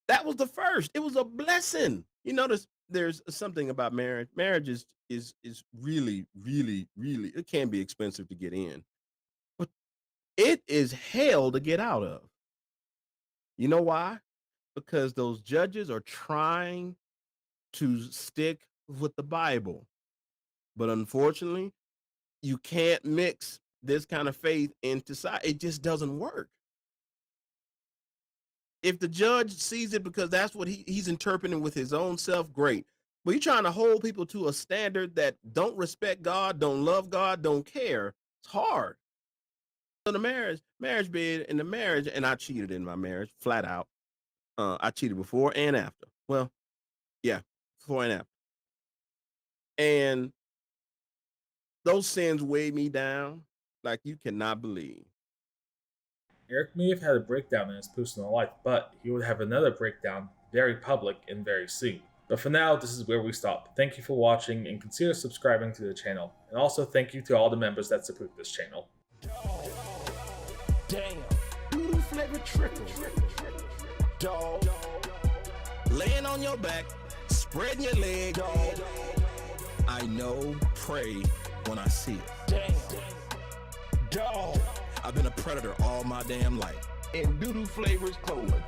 That was the first. It was a blessing. You notice there's something about marriage. Marriage is really, really, really, it can be expensive to get in, but it is hell to get out of. You know why? Because those judges are trying to stick with the Bible. But unfortunately, you can't mix this kind of faith into society. It just doesn't work. If the judge sees it because that's what he's interpreting with his own self, great. But you're trying to hold people to a standard that don't respect God, don't love God, don't care. It's hard. So the marriage bed and the marriage, and I cheated in my marriage, flat out. I cheated before and after. Well, yeah, before and after. And those sins weigh me down like you cannot believe. Eric may have had a breakdown in his personal life, but he would have another breakdown, very public and very soon. But for now, this is where we stop. Thank you for watching, and consider subscribing to the channel. And also thank you to all the members that support this channel. Damn. Doodle flavored trickle. Dog. Laying on your back, spreading your leg. Dog. I know, pray when I see it. Damn. Dog. I've been a predator all my damn life. And doodle flavors clothing.